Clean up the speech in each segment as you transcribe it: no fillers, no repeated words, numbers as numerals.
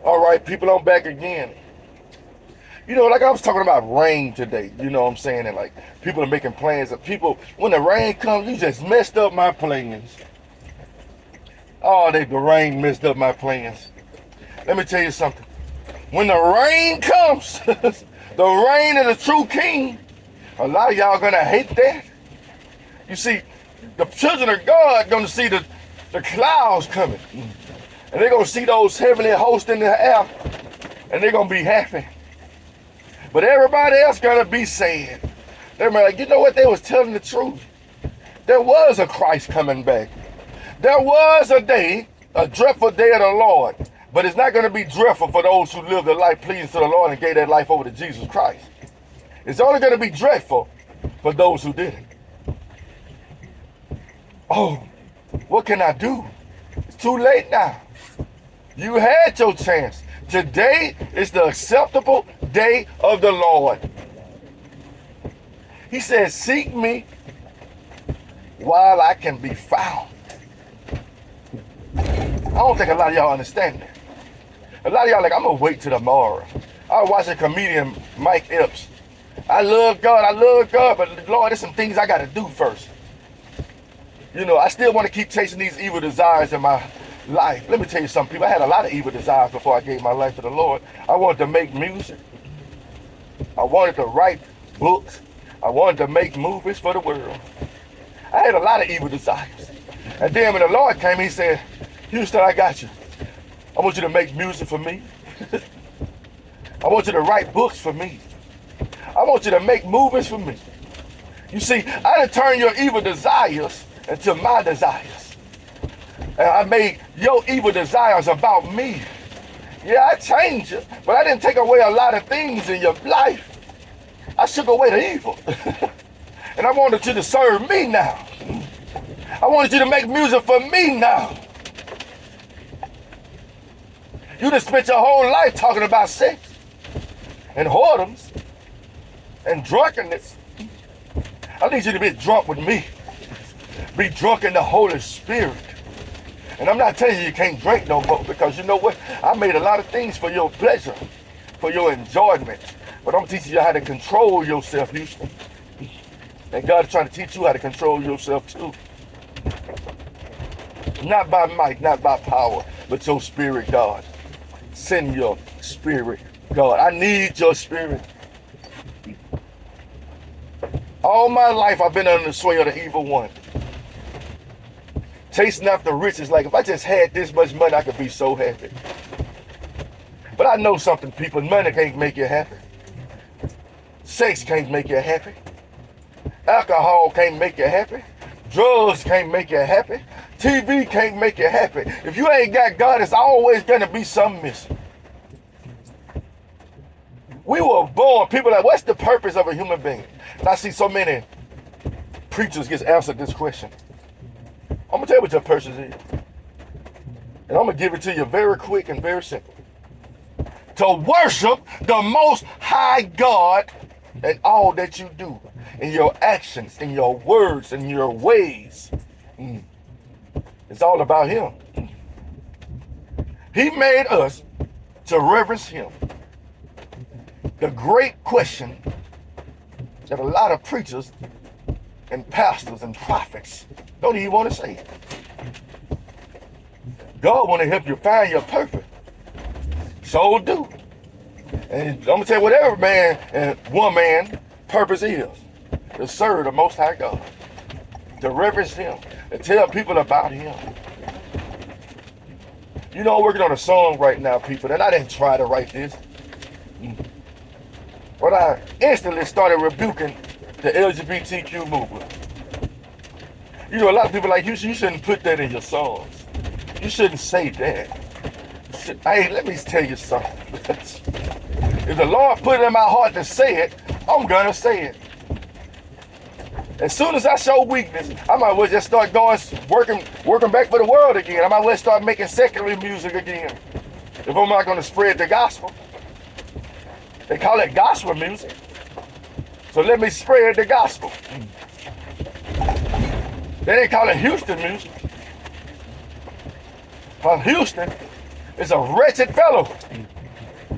All right, people, I'm back again. You know, like I was talking about rain today, you know what I'm saying? And like people are making plans. And people, when the rain comes, you just messed up my plans. Oh, the rain messed up my plans. Let me tell you something. When the rain comes, the reign of the true king, a lot of y'all gonna hate that. You see, the children of God gonna see the clouds coming. And they're gonna see those heavenly hosts in the air, and they're gonna be happy. But everybody else gonna be sad. They're like, you know what? They was telling the truth. There was a Christ coming back. There was a day, a dreadful day of the Lord. But it's not gonna be dreadful for those who live their life pleasing to the Lord and gave their life over to Jesus Christ. It's only gonna be dreadful for those who didn't. Oh, what can I do? It's too late now. You had your chance. Today is the acceptable day of the Lord. He says, seek me while I can be found. I don't think a lot of y'all understand that. A lot of y'all like, I'm going to wait till tomorrow. I was watching comedian Mike Epps. I love God, but Lord, there's some things I got to do first. You know, I still want to keep chasing these evil desires in my life. Let me tell you something, people. I had a lot of evil desires before I gave my life to the Lord. I wanted to make music. I wanted to write books. I wanted to make movies for the world. I had a lot of evil desires. And then when the Lord came, he said, Houston, I got you. I want you to make music for me. I want you to write books for me. I want you to make movies for me. You see, I done turned your evil desires into my desires. And I made your evil desires about me. Yeah, I changed you, but I didn't take away a lot of things in your life. I took away the evil. And I wanted you to serve me now. I wanted you to make music for me now. You done spent your whole life talking about sex and whoredoms and drunkenness. I need you to be drunk with me. Be drunk in the Holy Spirit. And I'm not telling you can't drink no more, because you know what? I made a lot of things for your pleasure, for your enjoyment. But I'm teaching you how to control yourself, Houston. And God is trying to teach you how to control yourself too. Not by might, not by power, but your spirit, God. Send your spirit, God. I need your spirit. All my life I've been under the sway of the evil one. Chasing after riches, like if I just had this much money, I could be so happy. But I know something, people. Money can't make you happy. Sex can't make you happy. Alcohol can't make you happy. Drugs can't make you happy. TV can't make you happy. If you ain't got God, it's always going to be something missing. We were born, people like, what's the purpose of a human being? And I see so many preachers get answered this question. I'm going to tell you what your purpose is. And I'm going to give it to you very quick and very simple. To worship the Most High God in all that you do, in your actions, in your words, in your ways. It's all about Him. He made us to reverence Him. The great question that a lot of preachers and pastors and prophets don't even want to say. God want to help you find your purpose. So do. And I'm going to tell you what every man and woman purpose is. To serve the Most High God. To reverence Him. To tell people about Him. You know, I'm working on a song right now, people, and I didn't try to write this. But I instantly started rebuking the LGBTQ movement. You know, a lot of people like, you shouldn't put that in your songs. You shouldn't say that. Hey, let me tell you something. If the Lord put it in my heart to say it, I'm gonna say it. As soon as I show weakness, I might well just start going, working back for the world again. I might well start making secular music again. If I'm not gonna spread the gospel. They call it gospel music. So let me spread the gospel. They call it Houston music. From Houston, is a wretched fellow.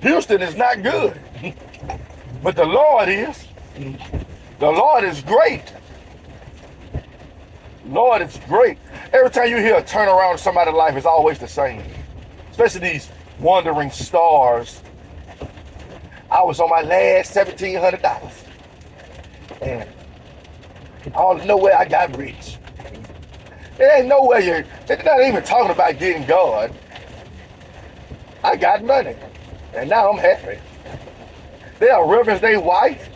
Houston is not good. But the Lord is. The Lord is great. Lord is great. Every time you hear a turnaround in somebody's life, it's always the same. Especially these wandering stars. I was on my last $1,700. And out of nowhere I got rich. There ain't nowhere they're not even talking about getting God. I got money. And now I'm happy. They'll reverence their wife,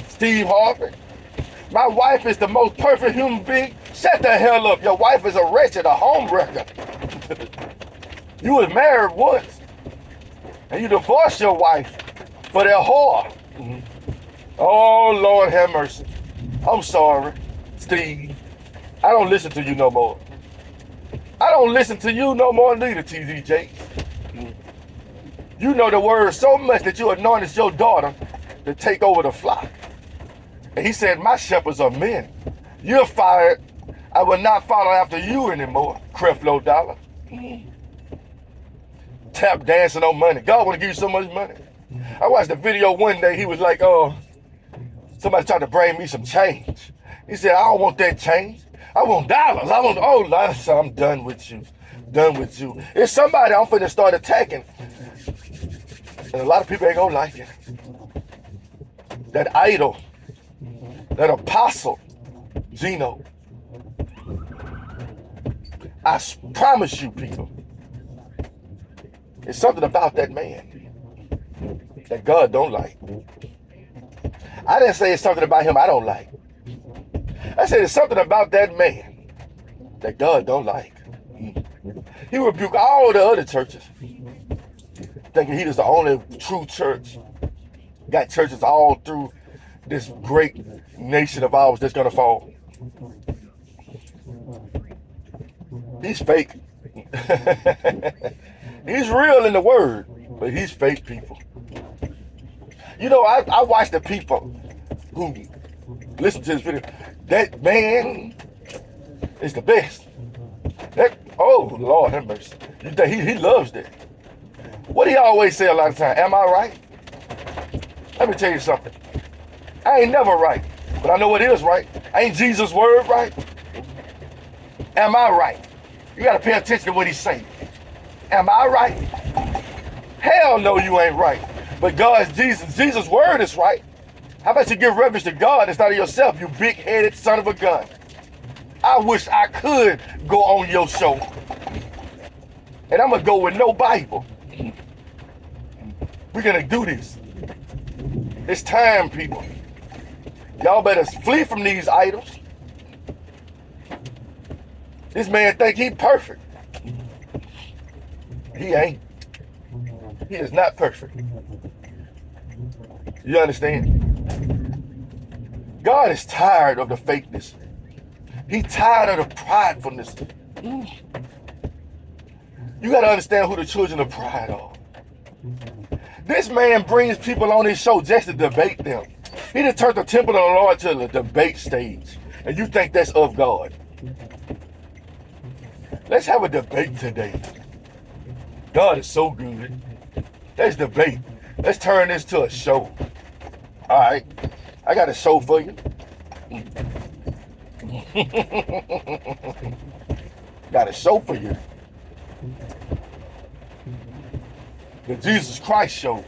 Steve Harvey. My wife is the most perfect human being. Shut the hell up. Your wife is a wretched, a homewrecker. You was married once. And you divorced your wife for that whore. Oh, Lord have mercy. I'm sorry, Steve. I don't listen to you no more. I don't listen to you no more neither, TDJ. You know the word so much that you anointed your daughter to take over the flock. And he said, my shepherds are men. You're fired. I will not follow after you anymore, Creflo Dollar. Tap dancing on money. God want to give you so much money. I watched the video one day. He was like, somebody tried to bring me some change. He said, I don't want that change. I want dollars. I want, oh, Lord, I'm done with you. Done with you. It's somebody I'm finna start attacking. And a lot of people ain't gonna like it. That idol, that apostle, Gino. I promise you, people, it's something about that man that God don't like. I didn't say it's something about him I don't like. I said it's something about that man that God don't like. He rebuked all the other churches, thinking he was the only true church. Got churches all through this great nation of ours that's gonna fall. He's fake. He's real in the word, but he's fake, people. You know, I watch the people who listen to this video. That man is the best. Oh, Lord have mercy. You think he loves that. What do he always say a lot of times? Am I right? Let me tell you something. I ain't never right, but I know what is right. Ain't Jesus' word right? Am I right? You got to pay attention to what he's saying. Am I right? Hell no, you ain't right. But God's Jesus' word is right. How about you give reverence to God instead of yourself, you big-headed son of a gun? I wish I could go on your show. And I'm going to go with no Bible. We're going to do this. It's time, people. Y'all better flee from these idols. This man think he perfect. He ain't. He is not perfect. You understand? God is tired of the fakeness. He's tired of the pridefulness. You got to understand who the children of pride are. This man brings people on his show just to debate them. He done turned the temple of the Lord to the debate stage. And you think that's of God. Let's have a debate today. God is so good. Let's debate. Let's turn this to a show. All right. I got a show for you. Got a show for you. The Jesus Christ show.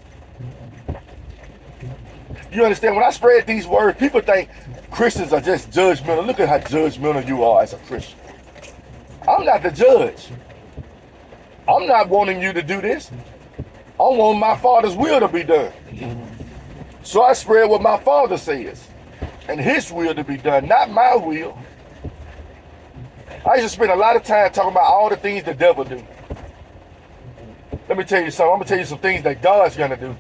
You understand? When I spread these words, people think Christians are just judgmental. Look at how judgmental you are as a Christian. I'm not the judge. I'm not wanting you to do this. I want my Father's will to be done. So I spread what my Father says. And his will to be done, not my will. I used to spend a lot of time talking about all the things the devil do. Let me tell you something. I'm going to tell you some things that God's going to do.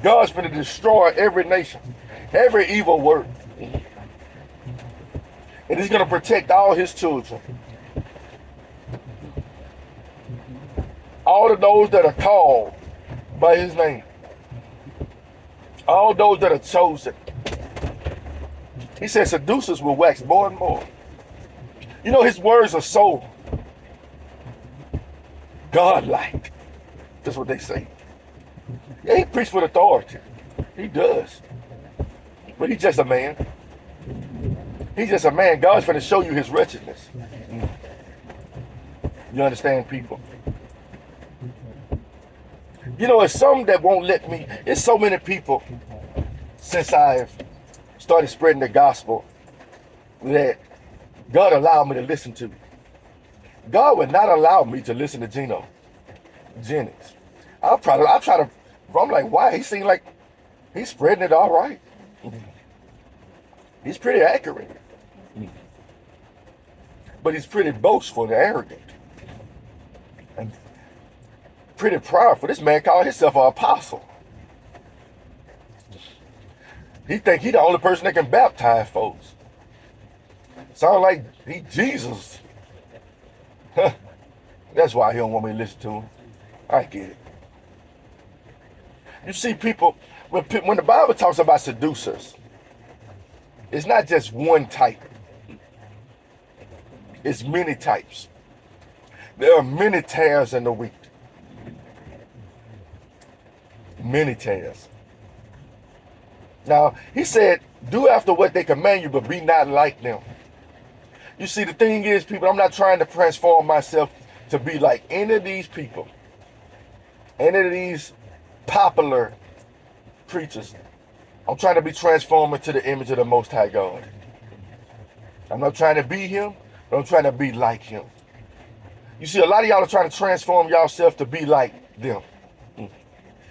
God's going to destroy every nation, every evil work. And he's going to protect all his children. All of those that are called by his name. All those that are chosen. He said seducers will wax more and more. You know, his words are so God-like. That's what they say. Yeah, he preached with authority. He does. But he's just a man. He's just a man. God's going to show you his wretchedness. You understand, people? You know, it's some that won't let me. It's so many people since I've started spreading the gospel that God allowed me to listen to. God would not allow me to listen to Geno Jennings. I'm like, why? He seemed like he's spreading it all right. He's pretty accurate. But he's pretty boastful and arrogant. And pretty proudful. This man called himself an apostle. He think he the only person that can baptize folks. Sound like he Jesus. That's why he don't want me to listen to him. I get it. You see, people, when the Bible talks about seducers, it's not just one type. It's many types. There are many tares in the wheat. Many tares. Now, he said, do after what they command you, but be not like them. You see, the thing is, people, I'm not trying to transform myself to be like any of these people, any of these popular preachers. I'm trying to be transformed into the image of the Most High God. I'm not trying to be him, but I'm trying to be like him. You see, a lot of y'all are trying to transform yourself to be like them.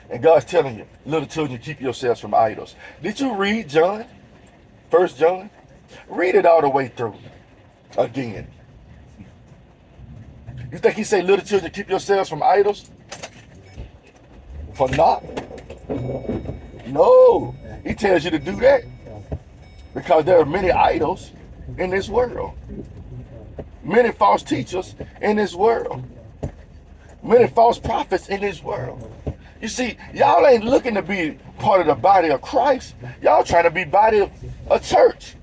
And God's telling you, little children, keep yourselves from idols. Did you read John? 1 John? Read it all the way through. Again. You think he say, little children, keep yourselves from idols? For naught? No. He tells you to do that because there are many idols in this world. Many false teachers in this world. Many false prophets in this world. You see, y'all ain't looking to be part of the body of Christ. Y'all trying to be body of a church.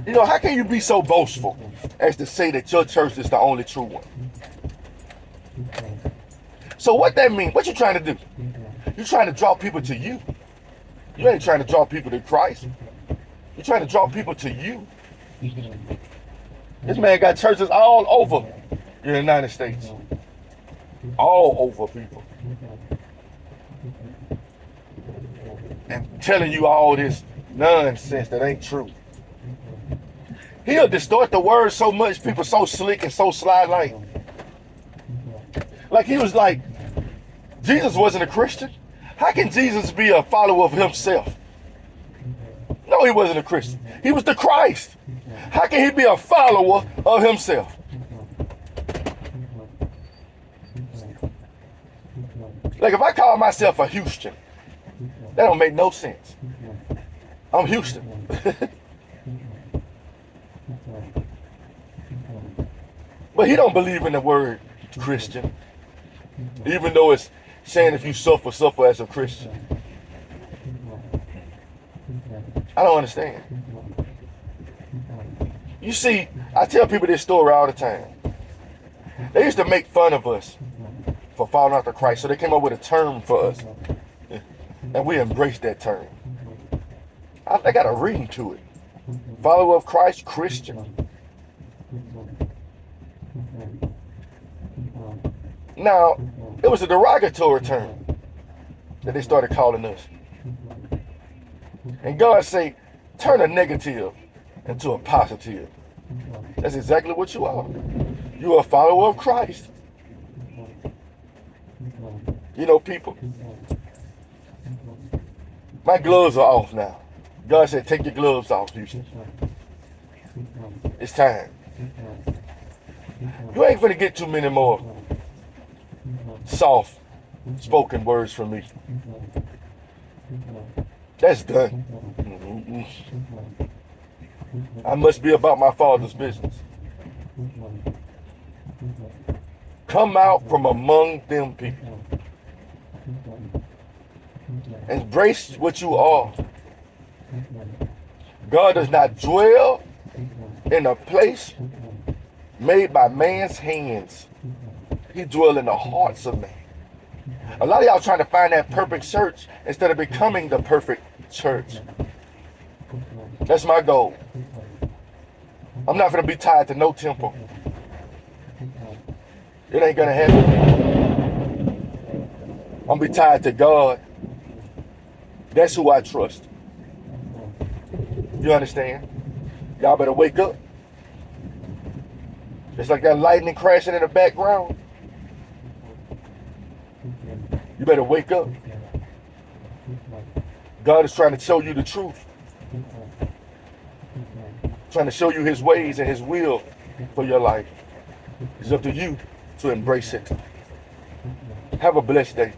You know, how can you be so boastful as to say that your church is the only true one? So what that mean? What you trying to do? You trying to draw people to you. You ain't trying to draw people to Christ. You're trying to draw people to you. This man got churches all over the United States. All over, people. And telling you all this nonsense that ain't true. He'll distort the word so much, people so slick and so sly, like he was like, Jesus wasn't a Christian. How can Jesus be a follower of himself? No, he wasn't a Christian. He was the Christ. How can he be a follower of himself? Like if I call myself a Houston, that don't make no sense. I'm Houston. But he don't believe in the word Christian, even though it's saying if you suffer as a Christian. I don't understand. You see, I tell people this story all the time. They used to make fun of us for falling after Christ, so they came up with a term for us. And we embraced that term. I got a ring to it. Follower of Christ, Christian. Now, it was a derogatory term that they started calling us. And God say, turn a negative into a positive. That's exactly what you are. You are a follower of Christ. You know, people, my gloves are off now. God said, take your gloves off, Houston. It's time. You ain't finna get too many more soft spoken words from me. That's done. I must be about my Father's business. Come out from among them people. Embrace what you are. God does not dwell in a place made by man's hands. He dwells in the hearts of men. A lot of y'all trying to find that perfect church instead of becoming the perfect church. That's my goal. I'm not going to be tied to no temple. It ain't going to happen. I'm going to be tied to God. That's who I trust. You understand? Y'all better wake up. It's like that lightning crashing in the background. You better wake up. God is trying to show you the truth. Trying to show you his ways and his will for your life. It's up to you to embrace it. Have a blessed day.